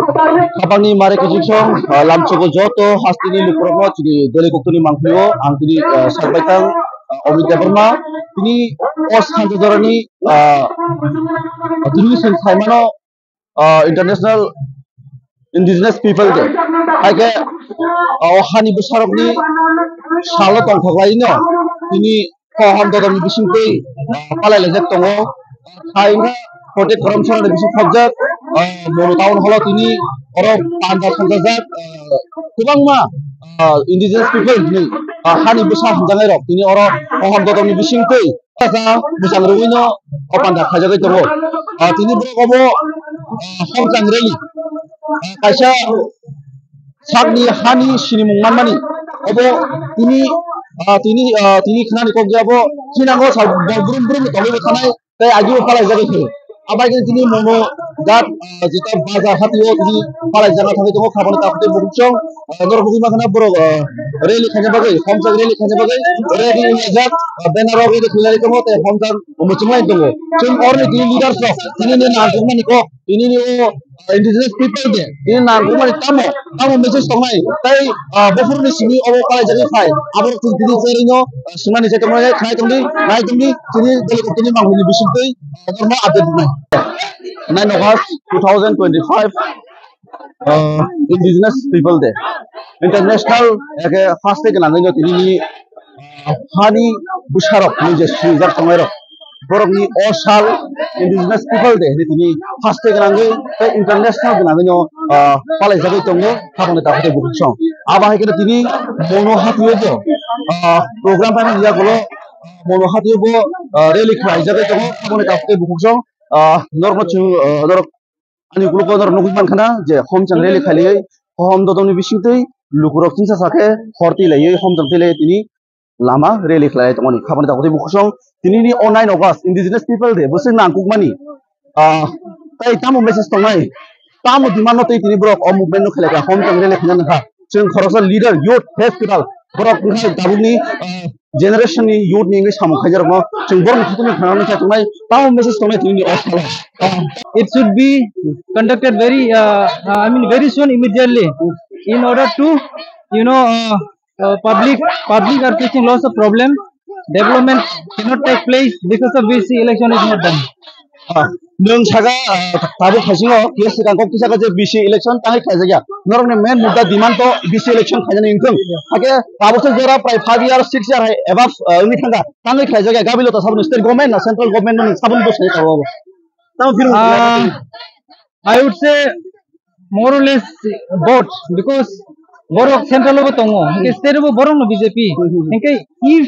Kapangni mare kejisong lamcogo joto hastini lukuramo jadi deli koktuni mangklio angtini sarbaitang Omida Burma ini os hanjorani Indonesian Saimano International Indigenous People Day. Aike ohani besarok ni salo tongkhaklaino ini koham dodom bisingkei palai lejak tongo kaina protect corruption ada bising khajak mono tahun holo ini orang pandar sanjak kubang ma indigenous people ni hani besar hanjangai rok ini orang koham dodom bisingkei asa besang ruino opanda khajak tongo ini berokobo homjang reli kaisa sakni hani sini mungmani obo ini khani kok jabo sinango sal burum tole thanai tai agiu palai jagai thil abai ke tini mono dat jita baza hatio tini palai jaga thai tongo khabani tapte bukchong nor bugi makana boro reli khanya bagai homjang reli khanya bagai reli jak banner ogi de khilari tongo tai homjang muchmai tongo chung orni tini leaders ro tini ne na jumani ko tini ne indigenous people de ini nangkumani tamo message tongai tai bofurni sini obo palai jagai phai abor tini serino sumani se tongai khai tongi nai tongi tini deli tini manghuni bisintei norma update nai 9 August 2025 Indigenous People Day International eke first day nangai tini hani busharok ni je sujak tongai ro borokni osal Indigenous People Day ini first day nangai tai international nangai no palai jagai tongo khabani tapte bukchong aba hekene tini mono hatio bo program pani dia golo mono hatio bo rally khai jagai tongo khabani tapte bukchong norma chu norok ani gulo ko norok nugman khana je homchang rally khali hom dodoni bisingtei lukurok tinsa sake horti lai homchang tele tini lama rally khlai tongoni khabani tapte bukchong tini ni 9 August Indigenous People Day busing nangkukmani tai tamo message tongai tamo dimano tai tini brok o movement no khelaka homchang rally khana na जों खरसा leader youth face kral borok ngai dabuni generation ni youth ni ngai samung khajar no जों borok thukuni khana cha tunai taw message tunai tini osala it should be conducted very very soon immediately in order to public are facing lots of problem development cannot take place because of this election is not done nung saga tabu khasingo yes kan kok saga je BC election tangai khajaga norok ne main mudda demand to BC election khajani ingkung ake tabu se jora prai 5 years 6 year above uni thanga tangai khajaga gabilo to sabun state government na central government ni sabun bo sai tawo taw fir I would say more or less both because borok central lo tongo state bo borok no BJP enkai if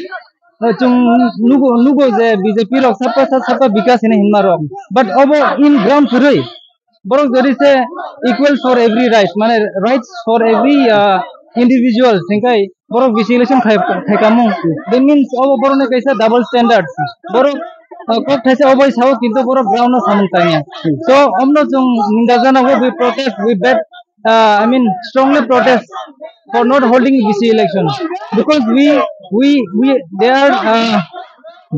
nugo je BJP rok sabka bikas ine hinma rok but obo in ground purei borok there is a equal for every right mane rights for every individual thinkai borok BC election khaikamu that means obo borok ne kaisa double standards borok kok thaise obo sao kintu borok ground no samung tanya so omno jung ningajana we protest we bet strongly protest for not holding BC election because they are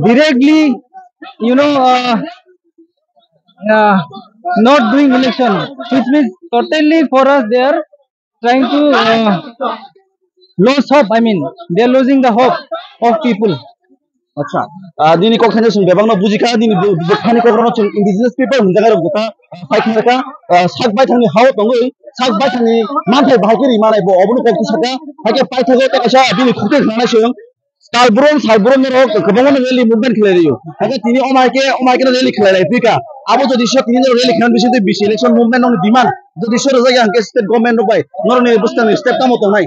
directly not doing election which means totally for us they are trying to lose hope they are losing the hope of people acha dini kok khane sung bebang no bujika dini bukhani kok no indigenous people hunjaga rok gota faikna ka sak bai thangni haw tongoi sak bai thangni manthai bahakiri manai bo obunu kok saka hake pai thago ta kasa dini khute khana sung salburon ro kebongon rally movement khlairio hake tini omaike na rally khlailai pika abo jodi sho tini rally khlan bisite BC election movement no demand jodi sho roja hanke state government no bai norne bustani step tamo tongai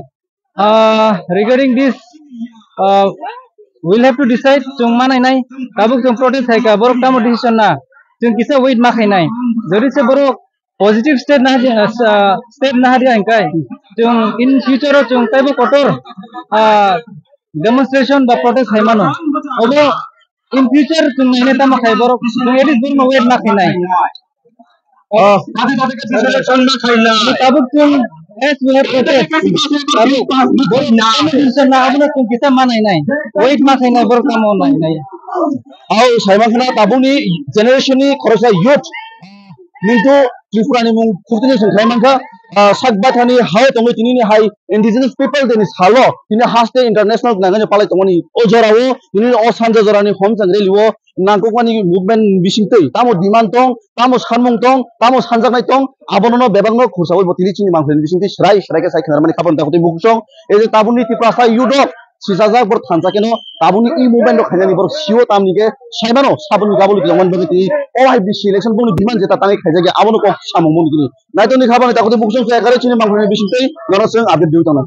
regarding this we'll have to decide chung manai nai kabuk chung protest hai ka borok tamo decision na chung kisa wait ma khai nai jodi se borok positive step na hari angkai chung in future chung taibo kotor demonstration ba protest hai mano obo in future chung ine tamo khai borok chung edit burma wait ma khai nai kabuk chung yes we have protest na abuna chung kita manai nai wait ma khai nai borok tamo nai au saimang khana tabuni generation ni khorosa youth mintu Tripura ni mung kurtini sungkai mangka sakbathani hai tongo tini ni hai indigenous people deni salo tini haste international nangani palai tongo ni o jorao tini o sanja jorani hom sangre liwo nangkokmani movement bisingtei tamo demand tong tamo sanmung tong tamo sanjaknai tong abono bebangno khursaoi bo tini chini mangfren bisingtei srai ke sai khnarmani khapon takoti buksong eje tabuni Tripura sai yudok sisajak bor thanjakeno tabuni I movement ro khainani bor siwo tamnike saimano sabuni gabuli jongman bagiti o hai bisi election boni demand jeta tangi khaijage abono ko samung moni kini naitoni khabani takoti buksong ekare chini mangfren bisingtei noroseng update diutana